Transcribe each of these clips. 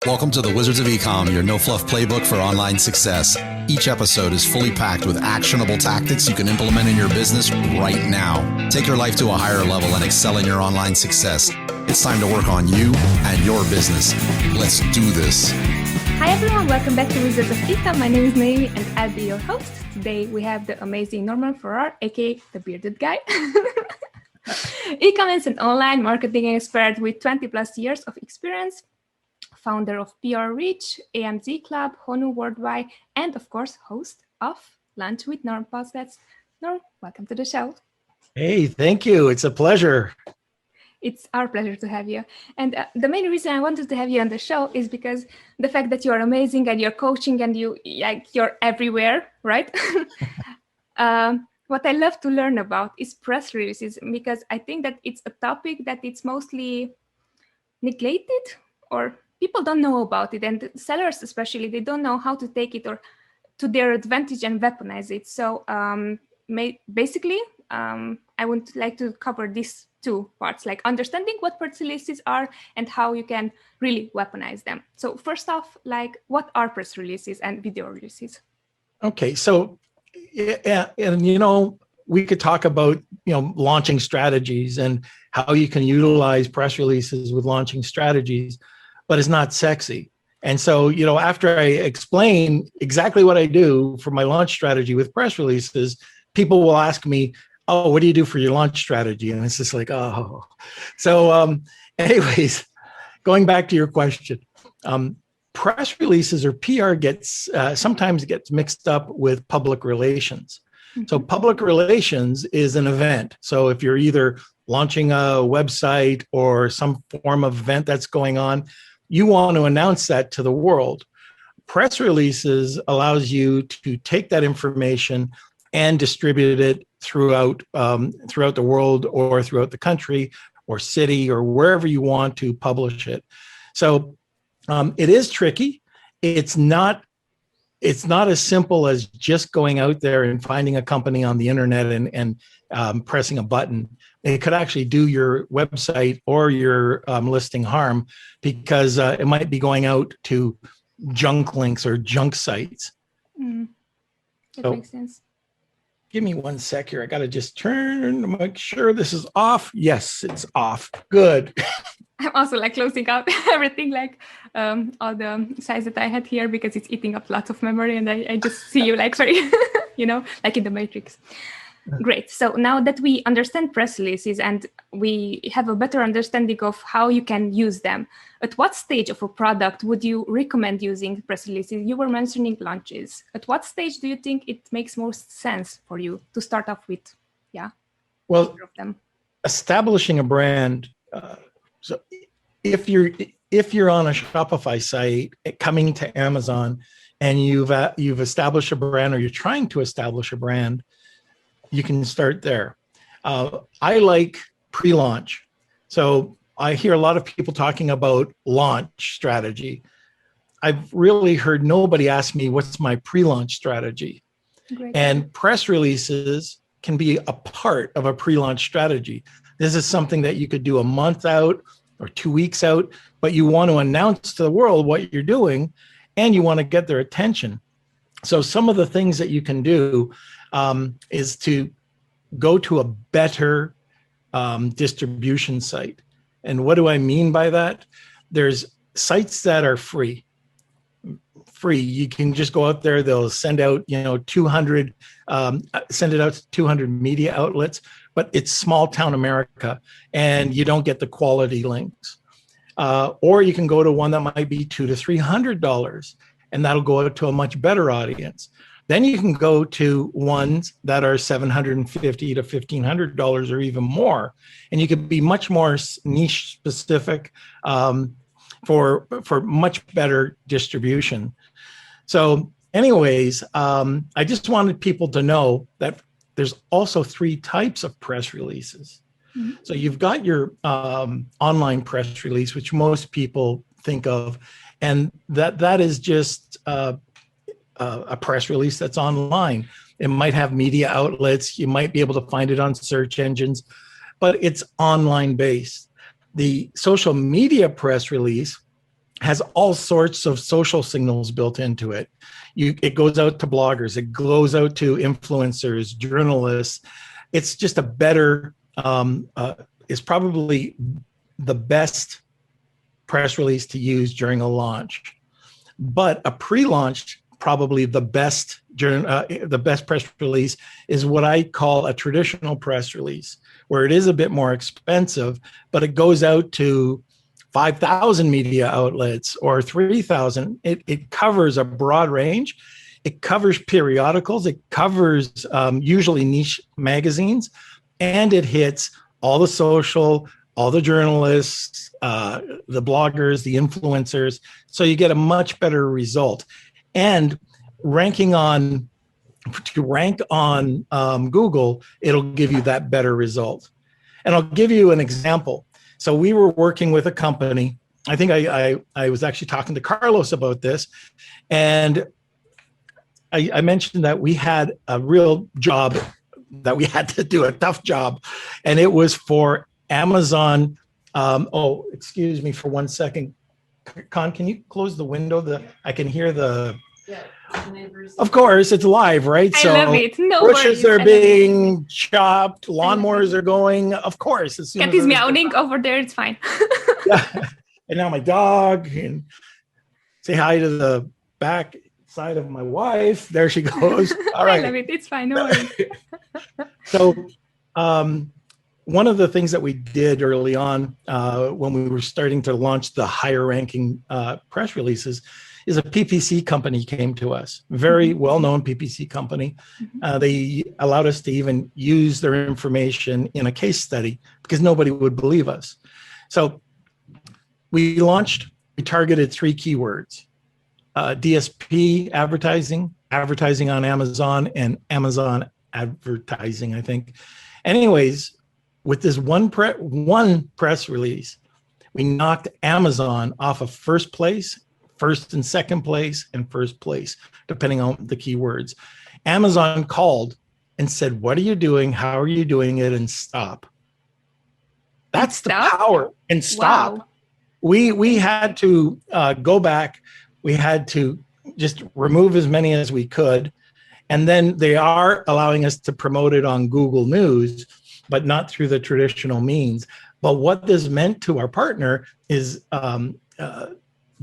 Welcome to the Wizards of Ecom, your no-fluff playbook for online success. Each episode is fully packed with actionable tactics you can implement in your business right now. Take your life to a higher level and excel in your online success. It's time to work on you and your business. Let's do this. Hi everyone, welcome back to Wizards of Ecom. My name is Naomi and I'll be your host. Today we have the amazing Norman Farrar, aka the bearded guy. Ecom is an online marketing expert with 20 plus years of experience. Founder of PR Reach, AMZ Club, Honu Worldwide, and of course, host of Lunch with Norm podcasts. Norm, welcome to the show. Hey, thank you. It's a pleasure. It's our pleasure to have you. And the main reason I wanted to have you on the show is because the fact that you're amazing and you're coaching and you're everywhere, right? What I love to learn about is press releases, because I think that it's a topic that it's mostly neglected, or people don't know about it, and sellers especially, they don't know how to take it or to their advantage and weaponize it. So basically, I would like to cover these two parts, like understanding what press releases are and how you can really weaponize them. So first off, like, what are press releases and video releases? Okay, so yeah, and we could talk about launching strategies and how you can utilize press releases with launching strategies, but it's not sexy. And so, after I explain exactly what I do for my launch strategy with press releases, people will ask me, oh, what do you do for your launch strategy? And it's just like, oh. So anyways, going back to your question, press releases or PR sometimes gets mixed up with public relations. Mm-hmm. So public relations is an event. So if you're either launching a website or some form of event that's going on, you want to announce that to the world. Press releases allows you to take that information and distribute it throughout the world or throughout the country or city or wherever you want to publish it. So it is tricky. It's not as simple as just going out there and finding a company on the internet and pressing a button. It could actually do your website or your listing harm, because it might be going out to junk links or junk sites. That makes sense. Give me 1 sec here. I got to just turn to make sure this is off. Yes, it's off. Good. I'm also closing out everything, all the size that I had here, because it's eating up lots of memory, and I just see you very, like in the Matrix. Great. So now that we understand press releases and we have a better understanding of how you can use them, at what stage of a product would you recommend using press releases? You were mentioning launches. At what stage do you think it makes most sense for you to start off with? Yeah. Well, establishing a brand. So if you're on a Shopify site coming to Amazon and you've established a brand, or you're trying to establish a brand, you can start there. I like pre-launch. So I hear a lot of people talking about launch strategy. I've really heard nobody ask me, what's my pre-launch strategy? Great. And press releases can be a part of a pre-launch strategy. This is something that you could do a month out or 2 weeks out, but you want to announce to the world what you're doing and you want to get their attention. So some of the things that you can do is to go to a better distribution site. And what do I mean by that? There's sites that are free. You can just go out there. They'll send out, 200, send it out to 200 media outlets, but it's small town America, and you don't get the quality links. Or you can go to one that might be $200 to $300, and that'll go out to a much better audience. Then you can go to ones that are $750 to $1,500 or even more, and you could be much more niche specific for much better distribution. So anyways, I just wanted people to know that there's also 3 types of press releases. Mm-hmm. So you've got your online press release, which most people think of, and that is just a press release that's online. It might have media outlets. You might be able to find it on search engines, but it's online based. The social media press release has all sorts of social signals built into it. It goes out to bloggers, it goes out to influencers, journalists. It's just a better, it's probably the best press release to use during a launch. But a pre-launch, probably the best press release is what I call a traditional press release, where it is a bit more expensive, but it goes out to 5,000 media outlets or 3,000. It covers a broad range. It covers periodicals. It covers usually niche magazines, and it hits all the social, all the journalists, the bloggers, the influencers. So you get a much better result. And to rank on Google, it'll give you that better result. And I'll give you an example. So we were working with a company. I think I was actually talking to Carlos about this. And I mentioned that we had a real job that we had to do, a tough job. And it was for Amazon. Excuse me for 1 second. Con, can you close the window? I can hear the... Yeah, the neighbors. Of course, it's live, right? I love it. No bushes worries. are being chopped, lawnmowers are going. Of course, as soon Cat as is there's- meowing over there. It's fine. Yeah. And now my dog, and say hi to the back side of my wife. There she goes. All right. I love it. It's fine. No worries. So, one of the things that we did early on when we were starting to launch the higher ranking press releases is a PPC company came to us, very well-known PPC company. They allowed us to even use their information in a case study because nobody would believe us. So we targeted 3 keywords, DSP advertising, advertising on Amazon, and Amazon advertising, I think. Anyways, with this one press release, we knocked Amazon off of first place, first and second place, and first place, depending on the keywords. Amazon called and said, "What are you doing? How are you doing it?" And stop. That's the power. And stop. Wow. We had to go back. We had to just remove as many as we could. And then they are allowing us to promote it on Google News, but not through the traditional means. But what this meant to our partner is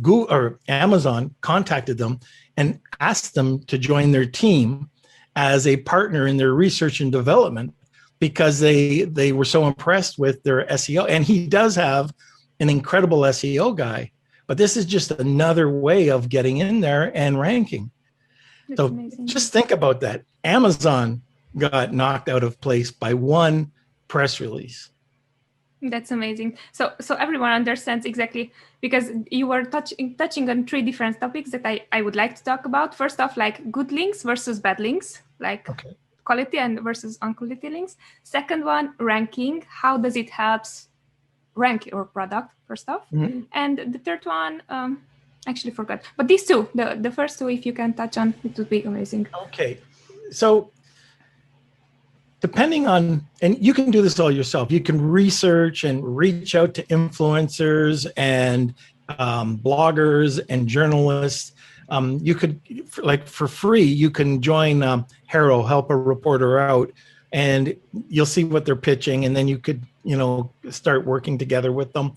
Google or Amazon contacted them and asked them to join their team as a partner in their research and development because they were so impressed with their SEO. And he does have an incredible SEO guy, but this is just another way of getting in there and ranking. That's So amazing. just think about that. Amazon got knocked out of place by one press release. That's amazing. So everyone understands exactly, because you were touching on 3 different topics that I would like to talk about. First off, like good links versus bad links, like quality and versus unquality links. Second one, ranking. How does it help rank your product, first off? And the third one, actually forgot. But these 2, the first 2, if you can touch on, it would be amazing. Okay. So depending on, and you can do this all yourself, you can research and reach out to influencers and bloggers and journalists. You could, like for free, you can join Haro, Help a Reporter Out, and you'll see what they're pitching, and then you could, start working together with them.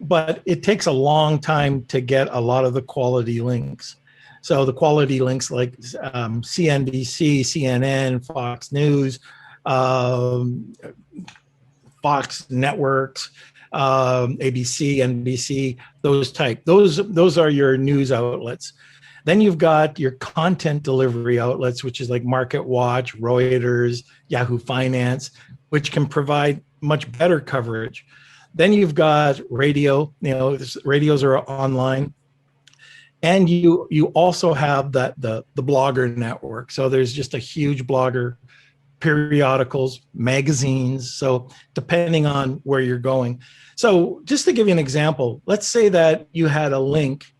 But it takes a long time to get a lot of the quality links. So the quality links like CNBC, CNN, Fox News, Fox Networks, ABC, NBC, those are your news outlets. Then you've got your content delivery outlets, which is like Market Watch, Reuters, Yahoo Finance, which can provide much better coverage. Then you've got radio, radios are online. And you also have the blogger network. So there's just a huge blogger, periodicals, magazines. So depending on where you're going. So just to give you an example, let's say that you had a link.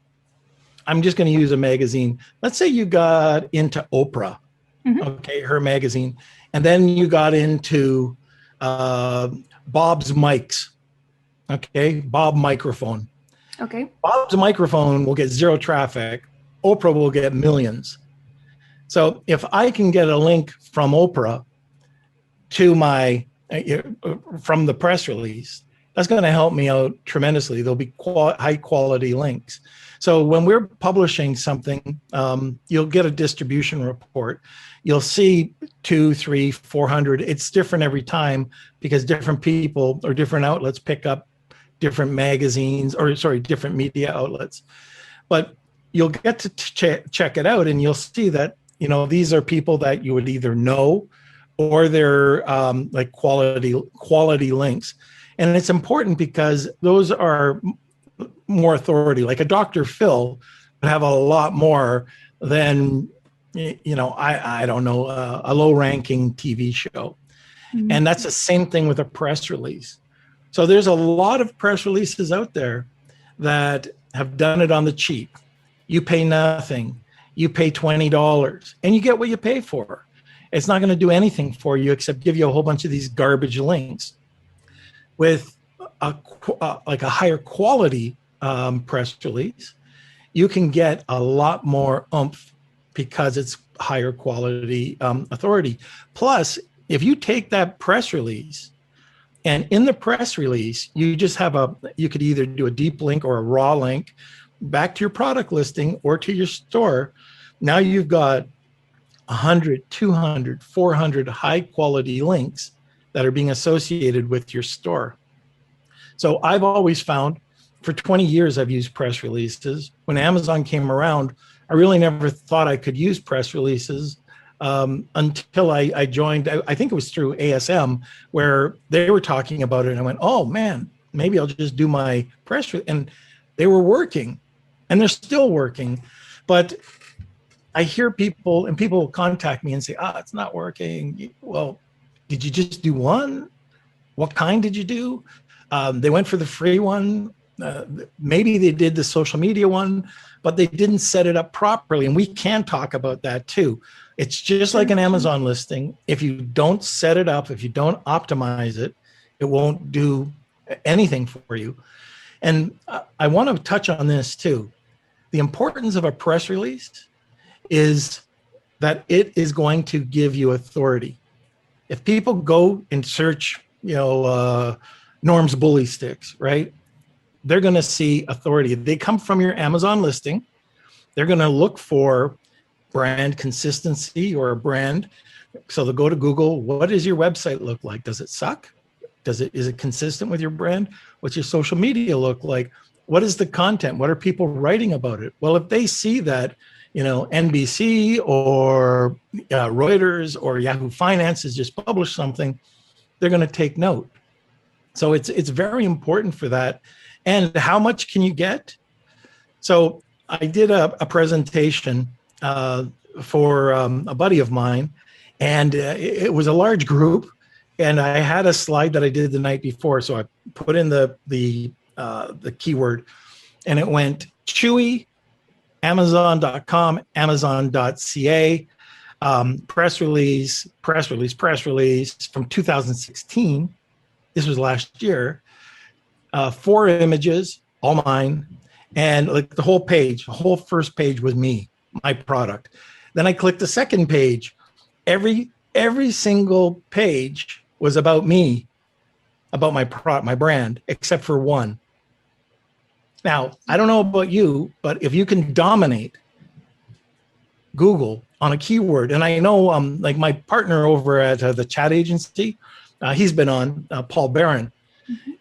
I'm just going to use a magazine. Let's say you got into Oprah, okay, her magazine. And then you got into Bob's Mics, okay, Bob Microphone. Okay. Bob's microphone will get zero traffic. Oprah will get millions. So if I can get a link from Oprah to my from the press release, that's going to help me out tremendously. There'll be high quality links. So when we're publishing something, you'll get a distribution report. You'll see 200, 300, 400. It's different every time because different people or different outlets pick up different magazines or different media outlets. But you'll get to check it out and you'll see that, these are people that you would either know or they're like quality links. And it's important because those are more authority. Like a Dr. Phil would have a lot more than, I don't know, a low-ranking TV show. Mm-hmm. And that's the same thing with a press release. So there's a lot of press releases out there that have done it on the cheap. You pay nothing. You pay $20 and you get what you pay for. It's not going to do anything for you except give you a whole bunch of these garbage links. With a higher quality press release, you can get a lot more oomph because it's higher quality authority. Plus, if you take that press release and in the press release, you just have you could either do a deep link or a raw link back to your product listing or to your store. Now you've got 100, 200, 400 high quality links that are being associated with your store. So I've always found, for 20 years, I've used press releases. When Amazon came around, I really never thought I could use press releases until I joined, I think it was through ASM, where they were talking about it. And I went, oh man, maybe I'll just do my press release. And they were working and they're still working. But I hear people will contact me and say, it's not working. Well, did you just do one? What kind did you do? They went for the free one. Maybe they did the social media one, but they didn't set it up properly. And we can talk about that too. It's just like an Amazon listing. If you don't set it up, if you don't optimize it, it won't do anything for you. And I want to touch on this too. The importance of a press release is that it is going to give you authority. If people go and search, Norm's bully sticks, right? They're going to see authority. If they come from your Amazon listing, they're going to look for brand consistency or a brand. So they'll go to Google. What does your website look like? Does it suck? Is it consistent with your brand? What's your social media look like? What is the content? What are people writing about it? Well, if they see that, NBC or Reuters or Yahoo Finance has just published something, they're going to take note. So it's very important for that. And how much can you get? So I did a presentation for a buddy of mine, and it was a large group. And I had a slide that I did the night before. So I put in the keyword, and it went Chewy, Amazon.com, Amazon.ca, press release from 2016. This was last year. 4 images, all mine, and like the whole first page was me, my product. Then I clicked the second page. Every single page was about me, about my brand, except for one. Now, I don't know about you, but if you can dominate Google on a keyword, and I know like my partner over at the chat agency, he's been on, Paul Barron. Mm-hmm.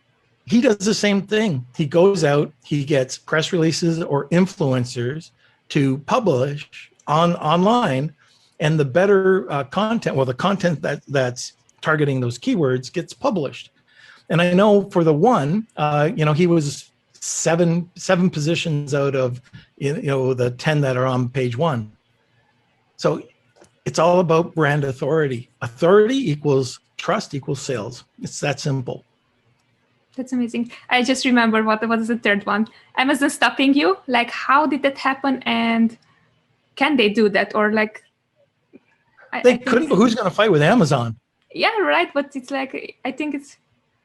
He does the same thing. He goes out, he gets press releases or influencers to publish online, and the better content, the content that's targeting those keywords gets published. And I know for the one, he was seven positions out of the 10 that are on page 1. So it's all about brand authority. Authority equals trust equals sales. It's that simple. That's amazing. I just remember what was the third one. Amazon stopping you. Like, how did that happen? And can they do that? Or like, they couldn't. Who's going to fight with Amazon? Yeah, right. But it's like, I think it's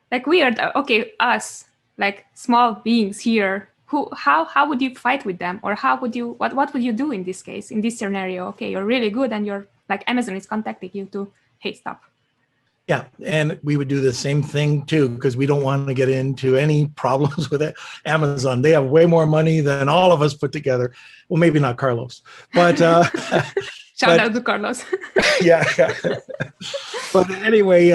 like weird. Okay, us, like small beings here, how would you fight with them, or what would you do in this case, in this scenario? Okay, you're really good, and you're like Amazon is contacting you to, hey, stop. Yeah, and we would do the same thing too, because we don't want to get into any problems with it. Amazon. They have way more money than all of us put together. Well, maybe not Carlos, but shout out to Carlos. yeah. But anyway,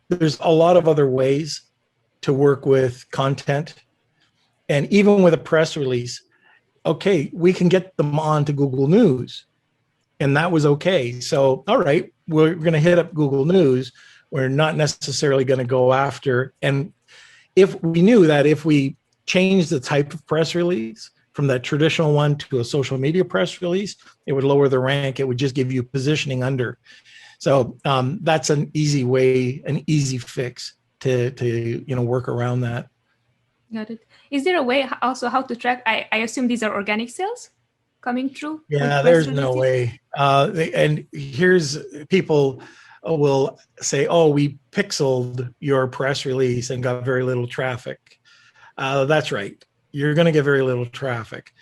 there's a lot of other ways to work with content, and even with a press release. Okay, we can get them on to Google News, and that was okay. So, all right, we're going to hit up Google News. We're not necessarily going to go after. And if we knew that if we changed the type of press release from that traditional one to a social media press release, it would lower the rank. It would just give you positioning under. So that's an easy way, an easy fix to work around that. Got it. Is there a way also how to track? I assume these are organic sales coming through? Yeah, there's no way. And here's, people will say, oh, we pixeled your press release and got very little traffic. That's right. You're going to get very little traffic.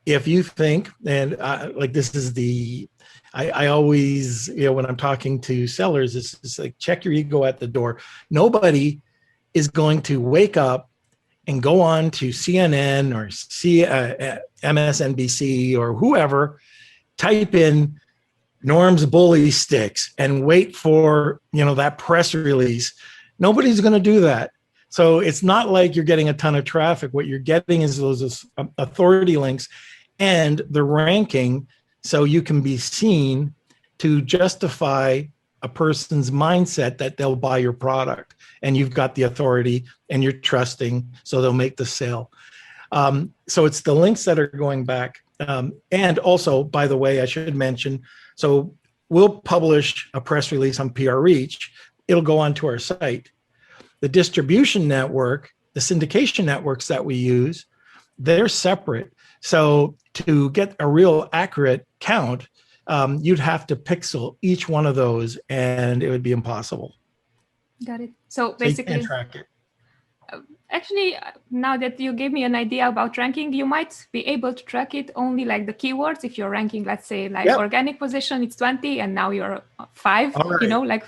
If you think, and like this is I always, when I'm talking to sellers, it's like, check your ego at the door. Nobody is going to wake up and go on to CNN or MSNBC or whoever, type in Norm's bully sticks and wait for, that press release. Nobody's going to do that. So it's not like you're getting a ton of traffic. What you're getting is those authority links and the ranking, so you can be seen to justify a person's mindset that they'll buy your product, and you've got the authority and you're trusting, so they'll make the sale. So it's the links that are going back. And also, by the way, I should mention, so we'll publish a press release on PR Reach. It'll go onto our site. The distribution network, the syndication networks that we use, they're separate. So to get a real accurate count, you'd have to pixel each one of those, and it would be impossible. Got it. So basically, you can't track it. Actually, now that you gave me an idea about ranking, you might be able to track it only like the keywords. If you're ranking, let's say like organic position, it's 20, and now you're 5. Right. Like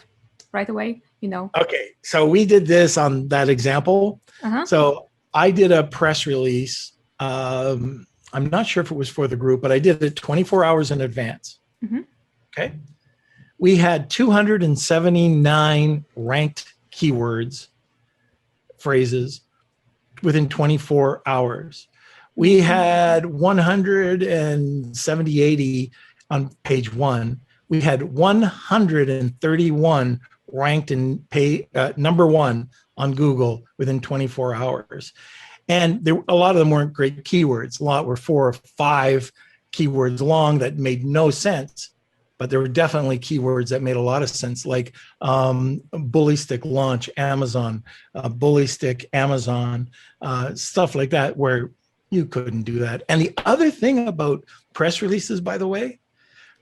right away. Okay, so we did this on that example. So I did a press release. I'm not sure if it was for the group, but I did it 24 hours in advance. Okay. We had 279 ranked keywords, phrases within 24 hours. We had 170, 80 on page 1. We had 131 ranked in number 1 on Google within 24 hours. And a lot of them weren't great keywords. A lot were 4 or 5 keywords long that made no sense, but there were definitely keywords that made a lot of sense, like bully stick launch Amazon, bully stick Amazon, stuff like that, where you couldn't do that. And the other thing about press releases, by the way,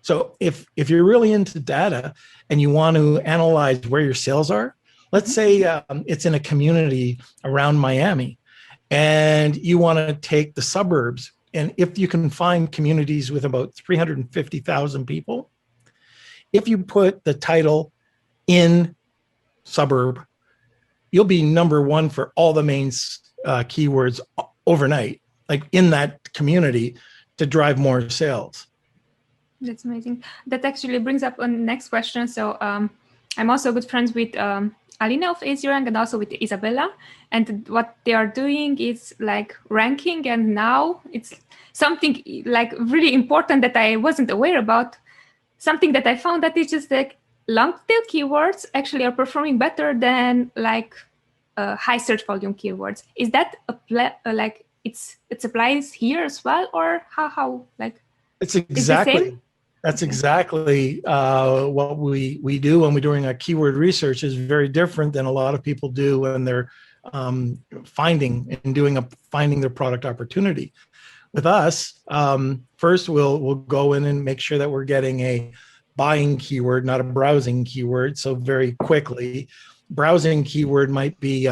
so if you're really into data and you want to analyze where your sales are, let's say it's in a community around Miami, and you want to take the suburbs, and if you can find communities with about 350,000 people, if you put the title in suburb, you'll be number 1 for all the main keywords overnight, like in that community, to drive more sales. That's amazing. That actually brings up a next question. So I'm also good friends with Alina of AZRank and also with Isabella. And what they are doing is like ranking. And now it's something like really important that I wasn't aware about. Something that I found that it's just like long tail keywords actually are performing better than like high search volume keywords. Is that like it applies here as well, or how like? It's exactly. That's exactly what we do when we're doing our keyword research. Is very different than a lot of people do when they're finding their product opportunity. With us, first we'll go in and make sure that we're getting a buying keyword, not a browsing keyword. So very quickly, browsing keyword might be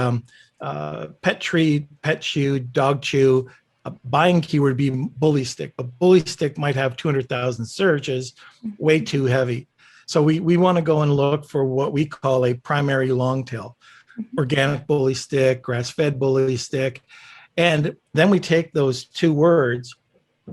pet treat, pet chew, dog chew. A buying keyword would be bully stick, but bully stick might have 200,000 searches, way too heavy. So we want to go and look for what we call a primary long tail, organic bully stick, grass-fed bully stick. And then we take those two words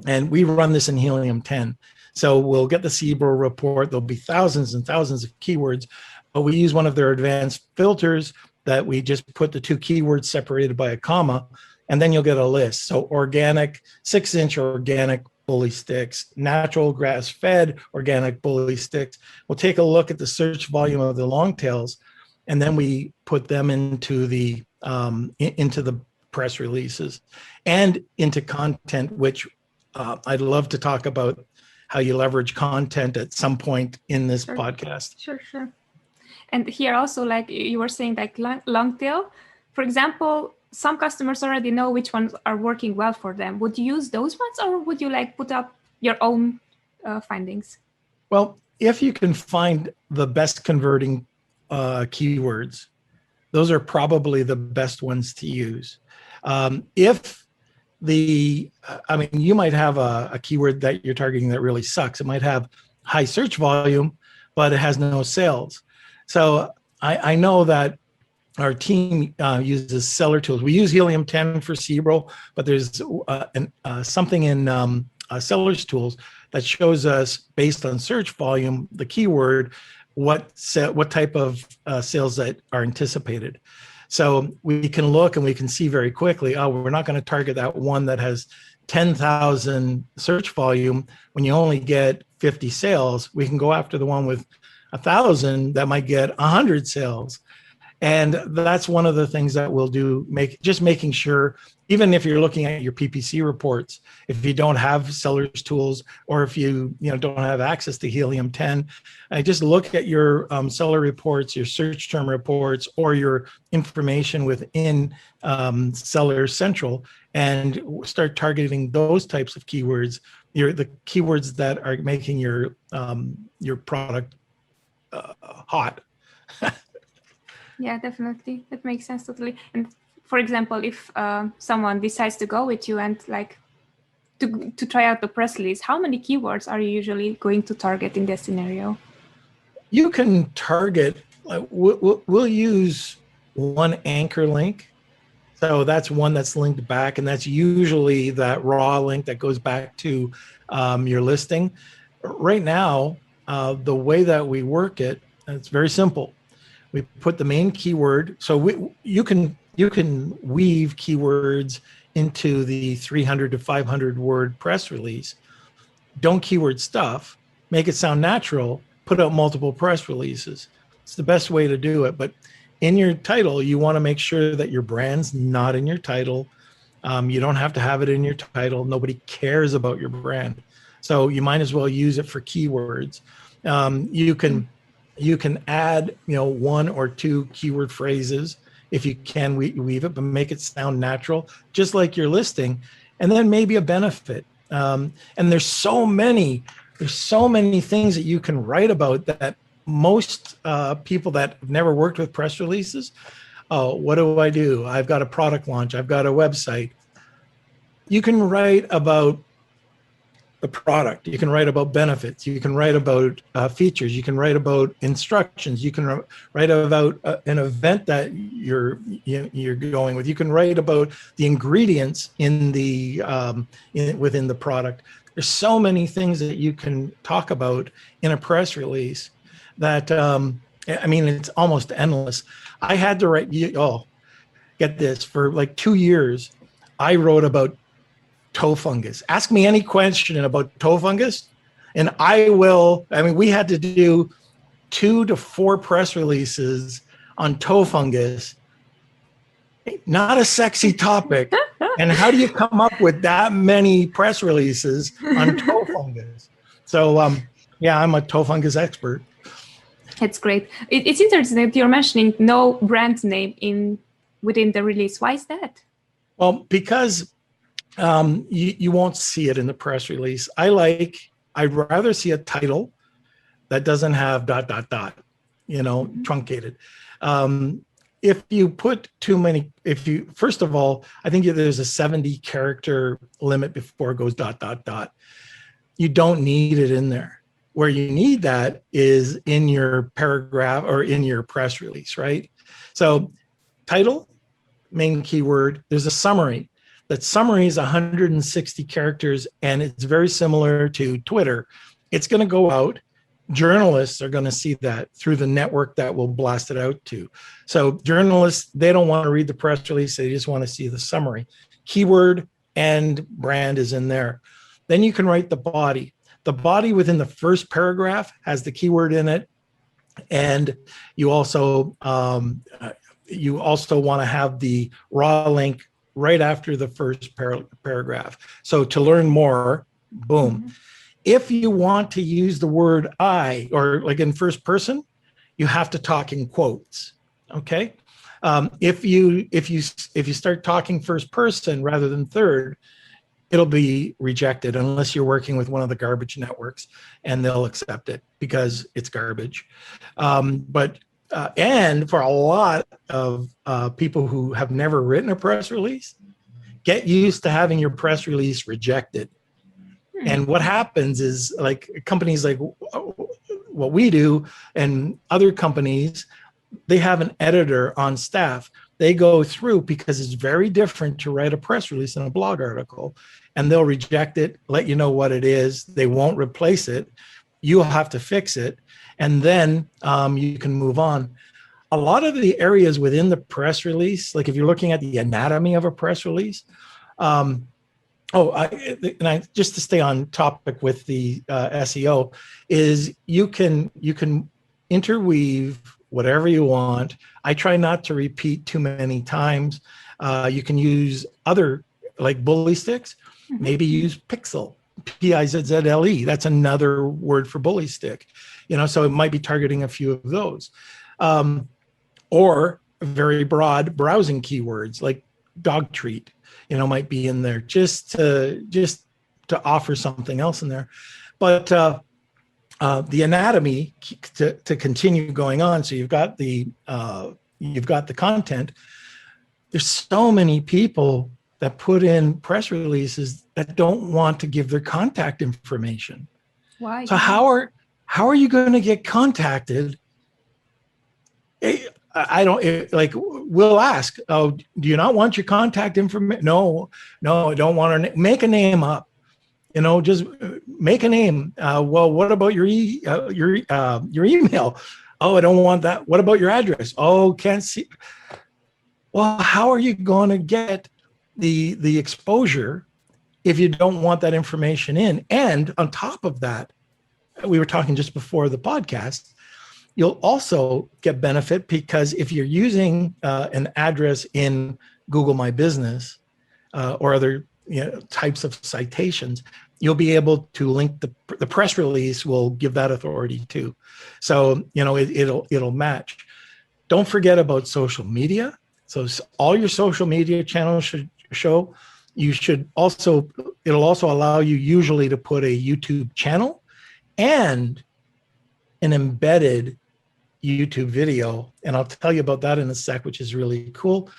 and we run this in Helium-10. So we'll get the SEBRO report. There'll be thousands and thousands of keywords, but we use one of their advanced filters that we just put the two keywords separated by a comma, and then you'll get a list. So organic, 6-inch organic bully sticks, natural grass-fed organic bully sticks. We'll take a look at the search volume of the long tails, and then we put them into the press releases and into content, which I'd love to talk about how you leverage content at some point in this podcast. Sure. And here also, like you were saying, like long tail, for example, some customers already know which ones are working well for them. Would you use those ones, or would you like put up your own findings? Well, if you can find the best converting keywords, those are probably the best ones to use. You might have a keyword that you're targeting that really sucks. It might have high search volume, but it has no sales. So I know that our team uses seller tools. We use Helium-10 for SEBRO, but there's something in sellers tools that shows us, based on search volume, the keyword, what type of sales that are anticipated. So we can look and we can see very quickly, we're not going to target that one that has 10,000 search volume when you only get 50 sales. We can go after the one with 1,000 that might get 100 sales. And that's one of the things that we'll do, making sure, even if you're looking at your PPC reports, if you don't have sellers tools, or if you don't have access to Helium-10, just look at your seller reports, your search term reports, or your information within Seller Central, and start targeting those types of keywords. The keywords that are making your product hot. Yeah, definitely. That makes sense totally. And for example, if someone decides to go with you and like to try out the press release, how many keywords are you usually going to target in this scenario? You can target, we'll use one anchor link. So that's one that's linked back, and that's usually that raw link that goes back to your listing. Right now, the way that we work it, it's very simple. We put the main keyword. So you can weave keywords into the 300 to 500 word press release. Don't keyword stuff. Make it sound natural. Put out multiple press releases. It's the best way to do it. But in your title, you want to make sure that your brand's not in your title. You don't have to have it in your title. Nobody cares about your brand. So you might as well use it for keywords. You can add, one or two keyword phrases if you can weave it, but make it sound natural, just like your listing, and then maybe a benefit. And there's so many things that you can write about that most people that have never worked with press releases. Oh, what do? I've got a product launch. I've got a website. You can write about the product. You can write about benefits. You can write about features. You can write about instructions. You can write about an event that you're going with. You can write about the ingredients in the within the product. There's so many things that you can talk about in a press release that it's almost endless. I had to write. Get this, for like 2 years, I wrote about toe fungus. Ask me any question about toe fungus, and I will. We had to do 2 to 4 press releases on toe fungus. Not a sexy topic. And how do you come up with that many press releases on toe fungus? So, I'm a toe fungus expert. It's great. It's interesting that you're mentioning no brand name within the release. Why is that? Well, because you won't see it in the press release. I'd rather see a title that doesn't have ... truncated. if you put too many, first of all, I think there's a 70 character limit before it goes ... You don't need it in there. Where you need that is in your paragraph or in your press release, right? So title, main keyword, there's a summary. That summary is 160 characters, and it's very similar to Twitter. It's going to go out. Journalists are going to see that through the network that will blast it out to. So journalists, they don't want to read the press release. They just want to see the summary. Keyword and brand is in there. Then you can write the body. The body within the first paragraph has the keyword in it. And you also want to have the raw link right after the first paragraph. So to learn more, boom. Mm-hmm. If you want to use the word I, or like in first person, you have to talk in quotes. Okay. If you start talking first person rather than third, it'll be rejected unless you're working with one of the garbage networks, and they'll accept it because it's garbage. And for a lot of people who have never written a press release, get used to having your press release rejected. And what happens is, like companies like what we do and other companies, they have an editor on staff. They go through, because it's very different to write a press release than a blog article, and they'll reject it, let you know what it is. They won't replace it. You'll have to fix it. And then you can move on. A lot of the areas within the press release, like if you're looking at the anatomy of a press release, just to stay on topic with the SEO, is you can interweave whatever you want. I try not to repeat too many times. You can use other, like bully sticks, maybe use pixel, Pizzle. That's another word for bully stick. So it might be targeting a few of those. Or very broad browsing keywords like dog treat, might be in there just to offer something else in there. But the anatomy, to continue going on, so you've got the content. There's so many people that put in press releases that don't want to give their contact information. Why? So how are you going to get contacted? We'll ask, oh, do you not want your contact information? No, I don't want to make a name up. Just make a name. Well, what about your email? Oh, I don't want that. What about your address? Oh, can't see. Well, how are you going to get the exposure if you don't want that information in? And on top of that, we were talking just before the podcast, you'll also get benefit because if you're using an address in Google My Business or other types of citations, you'll be able to link the press release will give that authority too. So, it'll match. Don't forget about social media. So all your social media channels should show. It'll also allow you usually to put a YouTube channel and an embedded YouTube video. And I'll tell you about that in a sec, which is really cool.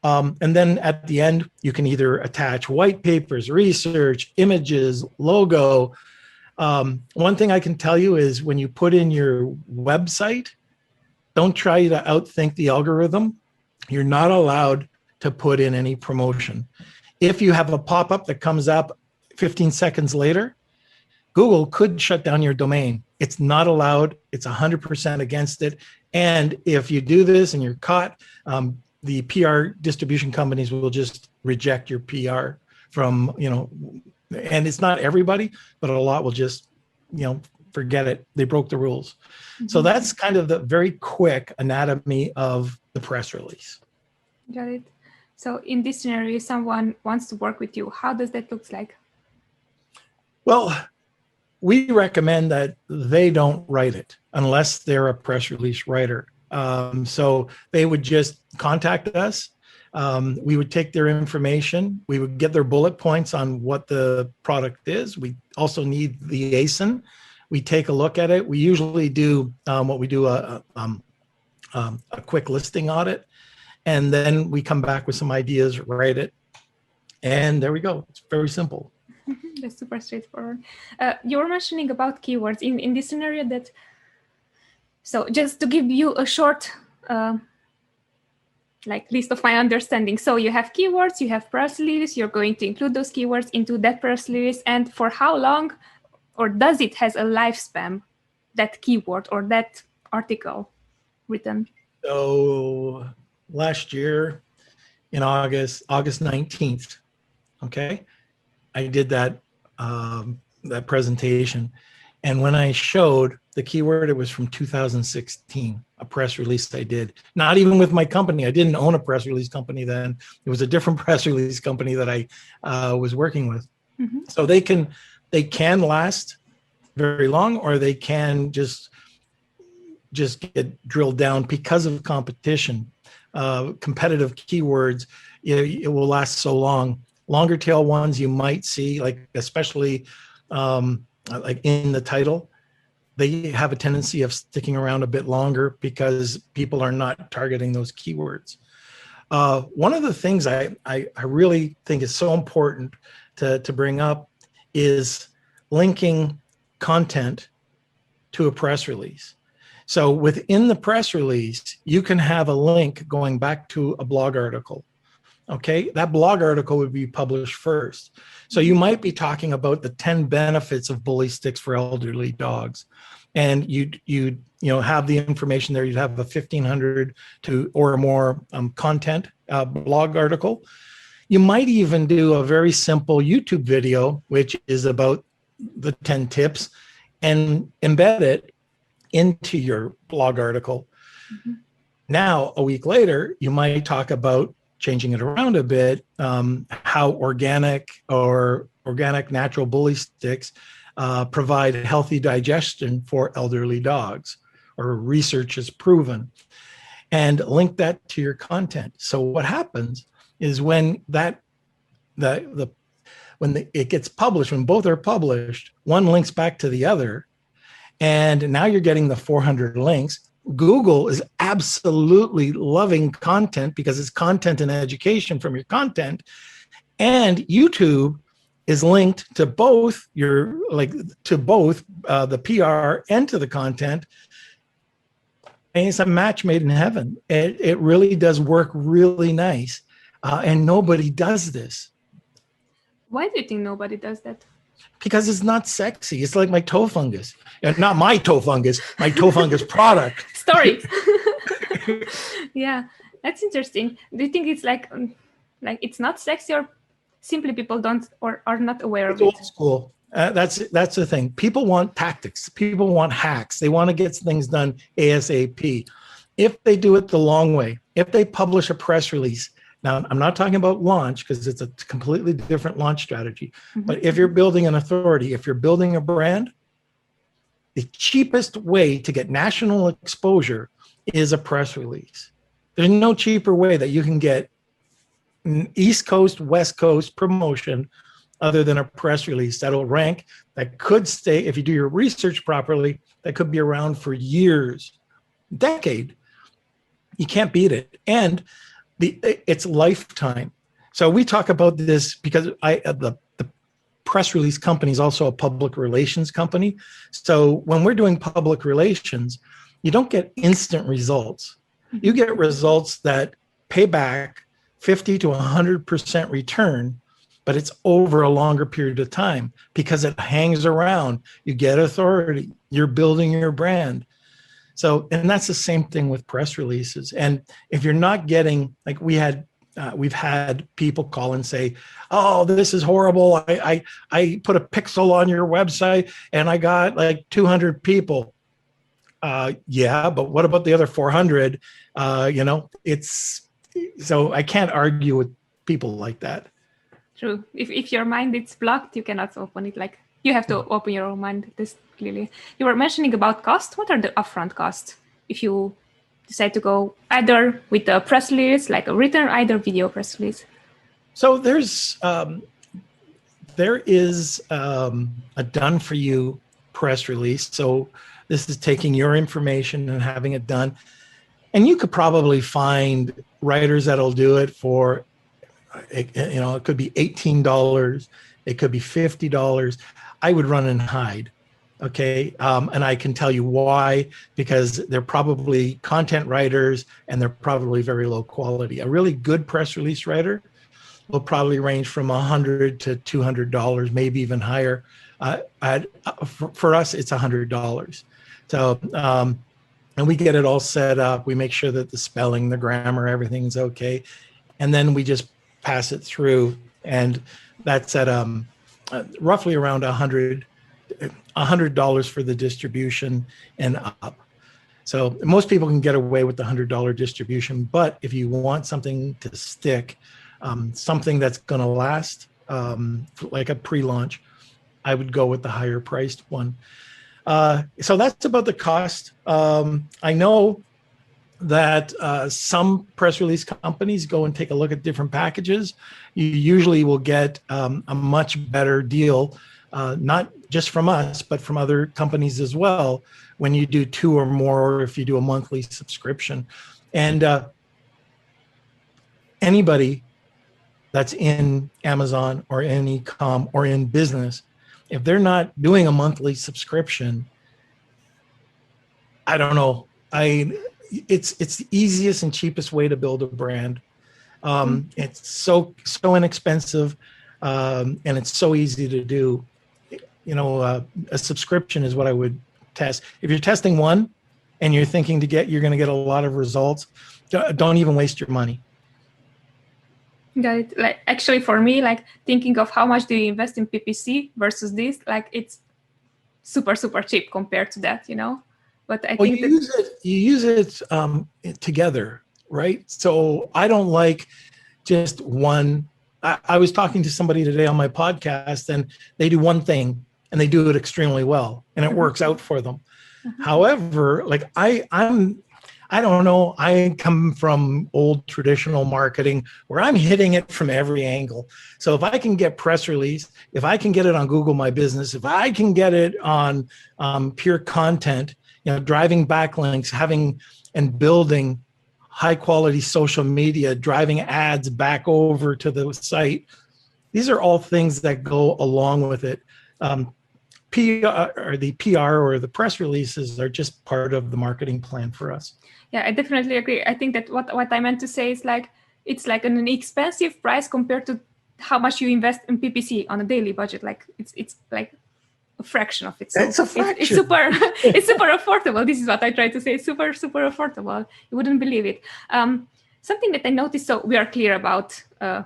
And then at the end, you can either attach white papers, research, images, logo. One thing I can tell you is when you put in your website, don't try to outthink the algorithm. You're not allowed to put in any promotion. If you have a pop-up that comes up 15 seconds later, Google could shut down your domain. It's not allowed. It's 100% against it. And if you do this and you're caught, the PR distribution companies will just reject your PR from, and it's not everybody, but a lot will just, forget it. They broke the rules. Mm-hmm. So that's kind of the very quick anatomy of the press release. Got it. So in this scenario, someone wants to work with you. How does that look like? Well, we recommend that they don't write it unless they're a press release writer. So they would just contact us. We would take their information. We would get their bullet points on what the product is. We also need the ASIN. We take a look at it. We usually do a quick listing audit. and then we come back with some ideas, write it, and there we go. It's very simple. That's super straightforward. You were mentioning about keywords in this scenario that, so just to give you a short list of my understanding. So you have keywords, you have press release, you're going to include those keywords into that press release, and for how long, or does it has a lifespan, that keyword or that article written? So last year in August 19th, okay, I did that presentation. And when I showed the keyword, it was from 2016, a press release I did. Not even with my company. I didn't own a press release company then. It was a different press release company that I was working with. Mm-hmm. So they can last very long, or they can just get drilled down because of competition. Competitive keywords, it will last so long. Longer tail ones you might see, like especially like in the title, they have a tendency of sticking around a bit longer because people are not targeting those keywords. One of the things I really think is so important to bring up is linking content to a press release. So within the press release, you can have a link going back to a blog article. Okay, that blog article would be published first. So you might be talking about the 10 benefits of bully sticks for elderly dogs. And you'd have the information there. You'd have a 1,500 or more content blog article. You might even do a very simple YouTube video, which is about the 10 tips, and embed it into your blog article. Mm-hmm. Now, a week later, you might talk about changing it around a bit, how organic natural bully sticks provide healthy digestion for elderly dogs, or research has proven, and link that to your content. So what happens is when it gets published, when both are published, one links back to the other, and now you're getting the 400 links. Google is absolutely loving content because it's content and education from your content, and YouTube is linked to both the PR and to the content, and it's a match made in heaven. It really does work really nice, and nobody does this. Why do you think nobody does that? Because it's not sexy. It's like my toe fungus. Not my toe fungus, my toe fungus product. Story. Yeah, that's interesting. Do you think it's like it's not sexy, or simply people don't or are not aware of it? It's old school. That's the thing. People want tactics. People want hacks. They want to get things done ASAP. If they do it the long way, if they publish a press release, now, I'm not talking about launch because it's a completely different launch strategy. Mm-hmm. But if you're building an authority, if you're building a brand, the cheapest way to get national exposure is a press release. There's no cheaper way that you can get East Coast, West Coast promotion other than a press release that'll rank, that could stay, if you do your research properly, that could be around for years, decade. You can't beat it. And it's lifetime. So we talk about this because the press release company is also a public relations company. So when we're doing public relations, you don't get instant results. You get results that pay back 50 to 100% return, but it's over a longer period of time because it hangs around. You get authority. You're building your brand. So, and that's the same thing with press releases. And if you're not getting, like we've had people call and say, "Oh, this is horrible. I put a pixel on your website and I got like 200 people." Yeah, but what about the other 400? So I can't argue with people like that. True. If your mind is blocked, you cannot open it. Like you have to open your own mind. This clearly. You were mentioning about cost. What are the upfront costs if you decide to go either with a press release, like a written, either video press release? So there is a done for you press release. So this is taking your information and having it done. And you could probably find writers that'll do it for, it could be $18, it could be $50. I would run and hide. Okay. And I can tell you why, because they're probably content writers and they're probably very low quality. A really good press release writer will probably range from $100 to $200, maybe even higher. For us, it's $100. So, and we get it all set up. We make sure that the spelling, the grammar, everything's okay. And then we just pass it through. And that's at roughly around $100 for the distribution and up. So most people can get away with the $100 distribution, but if you want something to stick, something that's going to last, like a pre-launch, I would go with the higher priced one. So that's about the cost. I know that some press release companies go and take a look at different packages. You usually will get a much better deal, not just from us, but from other companies as well, when you do 2 or more, or if you do a monthly subscription. And anybody that's in Amazon or in e-com or in business, if they're not doing a monthly subscription, I don't know. It's the easiest and cheapest way to build a brand. It's so inexpensive, and it's so easy to do. A subscription is what I would test. If you're testing one and you're thinking you're going to get a lot of results, don't even waste your money. Got it. Like, actually, for me, like, thinking of how much do you invest in PPC versus this, like, it's super cheap compared to that, But I think you use it together, right? So I don't like just one. I was talking to somebody today on my podcast, and they do one thing and they do it extremely well, and it works out for them. However, like I don't know. I come from old traditional marketing where I'm hitting it from every angle. So if I can get press release, if I can get it on Google My Business, if I can get it on pure content, driving backlinks, having and building high quality social media, driving ads back over to the site, these are all things that go along with it. The PR or the press releases are just part of the marketing plan for us. Yeah, I definitely agree. I think that what I meant to say is like, it's like an expensive price compared to how much you invest in PPC on a daily budget. Like it's like a fraction of it. So it's a fraction. It's super affordable. This is what I try to say. Super affordable. You wouldn't believe it. Something that I noticed, so we are clear about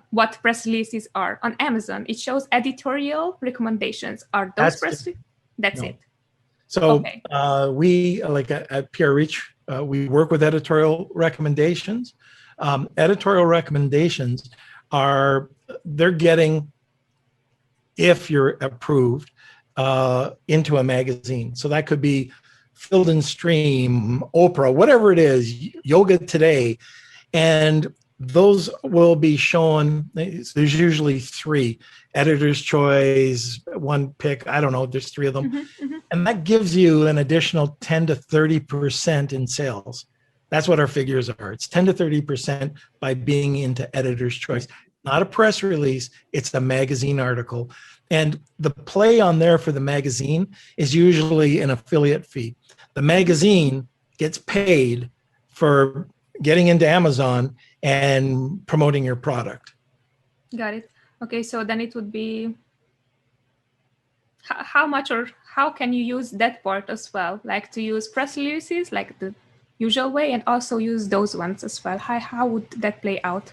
what press releases are. On Amazon, it shows editorial recommendations. Are those press releases? That's it. So we, like at PR Reach, we work with editorial recommendations. Editorial recommendations they're getting, if you're approved, into a magazine. So that could be Field and Stream, Oprah, whatever it is, Yoga Today. And those will be shown. There's usually 3: Editor's Choice, one pick. I don't know. There's 3 of them. And that gives you an additional 10 to 30% in sales. That's what our figures are. It's 10 to 30% by being into Editor's Choice. Not a press release. It's a magazine article. And the play on there for the magazine is usually an affiliate fee. The magazine gets paid for getting into Amazon and promoting your product. Got it. Okay, so then it would be how much or how can you use that part as well? Like to use press releases like the usual way and also use those ones as well. How would that play out?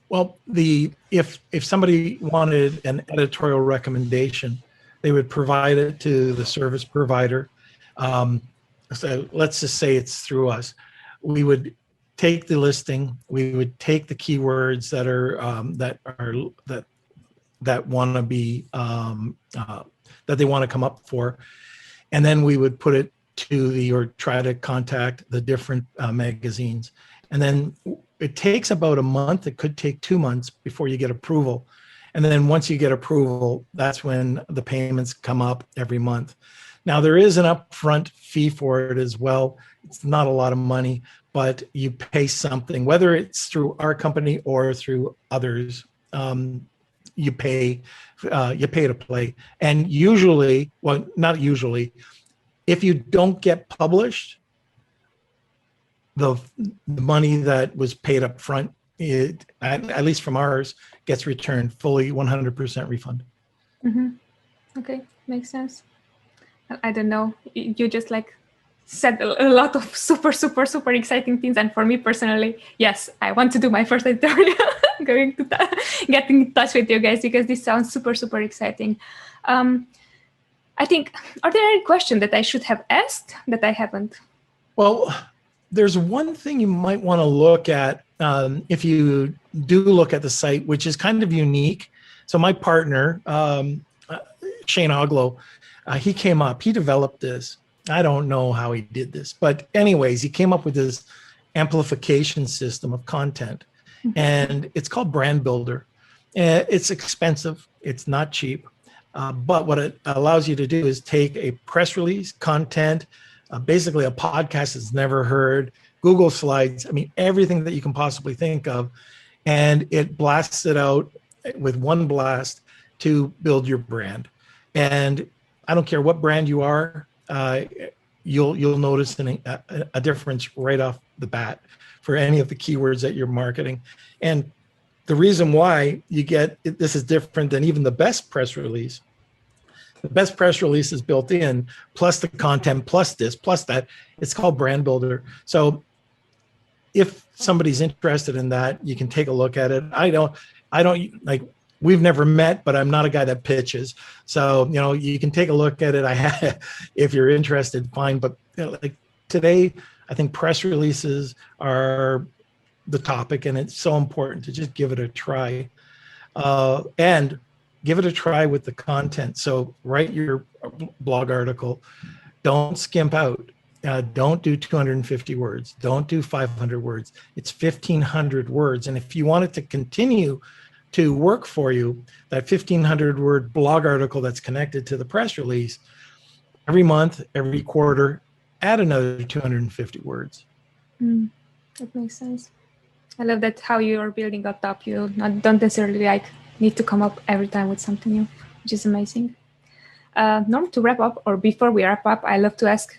Well, if somebody wanted an editorial recommendation, they would provide it to the service provider. So let's just say it's through us. We would take the listing. We would take the keywords that want to be that they want to come up for, and then we would put it to or try to contact the different magazines, and then it takes about a month. It could take 2 months before you get approval, and then once you get approval, that's when the payments come up every month. Now there is an upfront fee for it as well. It's not a lot of money, but you pay something, whether it's through our company or through others. You pay to play. And usually, well, not usually, if you don't get published, the money that was paid up front, at least from ours, gets returned fully, 100% refund. Mm-hmm. Okay, makes sense. I don't know. You just like said a lot of super exciting things. And for me personally, yes, I want to do my first editorial. Going to get in touch with you guys because this sounds super exciting. I think, are there any questions that I should have asked that I haven't? Well, there's one thing you might want to look at if you do look at the site, which is kind of unique. So my partner, Shane Oglow, he came up, he developed this. I don't know how he did this, but anyways, he came up with this amplification system of content, and it's called Brand Builder. It's expensive. It's not cheap. But what it allows you to do is take a press release, content, basically a podcast that's never heard, Google Slides, I mean, everything that you can possibly think of, and it blasts it out with one blast to build your brand. And I don't care what brand you are, you'll notice a difference right off the bat for any of the keywords that you're marketing. And the reason why this is different than even the best press release. The best press release is built in, plus the content, plus this, plus that. It's called Brand Builder. So if somebody's interested in that, you can take a look at it. I don't like, we've never met, but I'm not a guy that pitches. So, you can take a look at it. If you're interested, fine. But like today, I think press releases are the topic, and it's so important to just give it a try. And give it a try with the content. So write your blog article. Don't skimp out. Don't do 250 words. Don't do 500 words. It's 1,500 words. And if you want it to continue to work for you, that 1,500 word blog article that's connected to the press release, every month, every quarter, add another 250 words. That makes sense. I love that how you are building up top. You don't necessarily need to come up every time with something new, which is amazing. Norm, to wrap up, or before we wrap up, I love to ask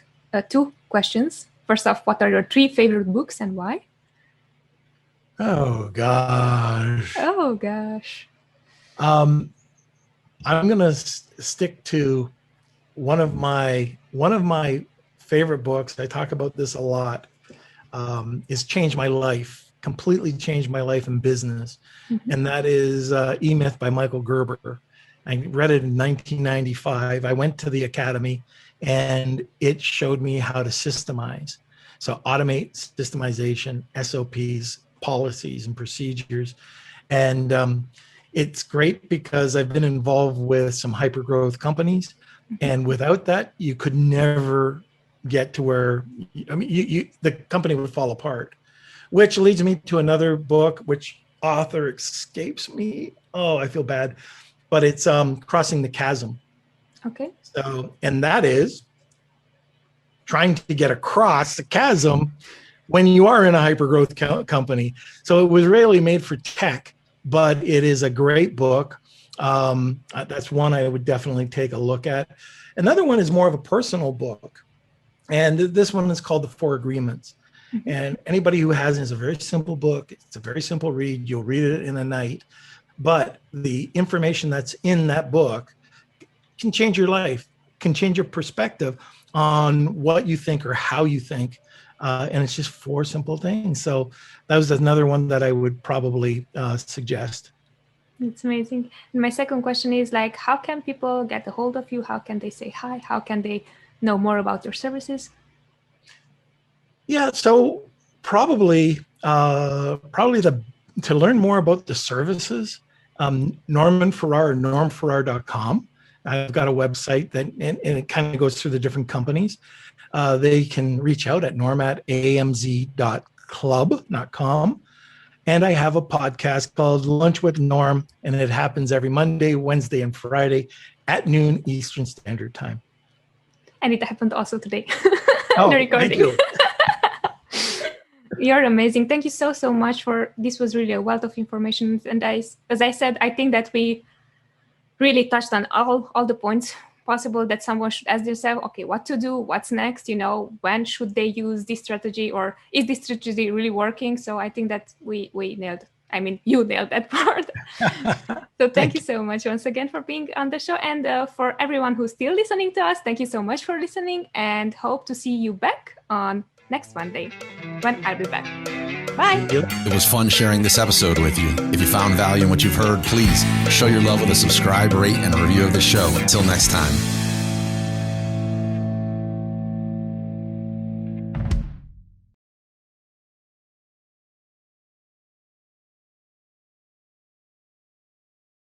2 questions. First off, what are your 3 favorite books and why? Oh gosh. I'm gonna stick to one of my favorite books. I talk about this a lot. Is Changed My Life, completely changed my life in business, and that is E-Myth by Michael Gerber. I read it in 1995. I went to the academy, and it showed me how to systemize. So automate, systemization, SOPs, policies and procedures. And it's great because I've been involved with some hypergrowth companies. And without that, you could never get to where, the company would fall apart. Which leads me to another book, which author escapes me. Oh, I feel bad. But it's Crossing the Chasm. Okay. So, and that is trying to get across the chasm when you are in a hypergrowth company. So it was really made for tech, but it is a great book. That's one I would definitely take a look at. Another one is more of a personal book. And this one is called The 4 Agreements. And anybody who has it, is a very simple book. It's a very simple read. You'll read it in a night. But the information that's in that book can change your life, can change your perspective on what you think or how you think. And it's just 4 simple things. So that was another one that I would probably suggest. It's amazing. And my second question is how can people get a hold of you? How can they say hi? How can they know more about your services? Yeah, so probably to learn more about the services, Norman Farrar, normfarrar.com. I've got a website that, and it kind of goes through the different companies. They can reach out at norm@amz.club.com. And I have a podcast called Lunch with Norm, and it happens every Monday, Wednesday, and Friday at noon Eastern Standard Time. And it happened also today. Oh, the recording. thank you. You're amazing. Thank you so much this was really a wealth of information. And as I said, I think that we really touched on all the points possible that someone should ask themselves, okay, what to do, what's next, when should they use this strategy, or is this strategy really working? So I think that we nailed, you nailed that part. So thank you so much once again for being on the show. And for everyone who's still listening to us, thank you so much for listening, and hope to see you back on next Monday when I'll be back. Bye. It was fun sharing this episode with you. If you found value in what you've heard, please show your love with a subscribe, rate, and review of the show. Until next time.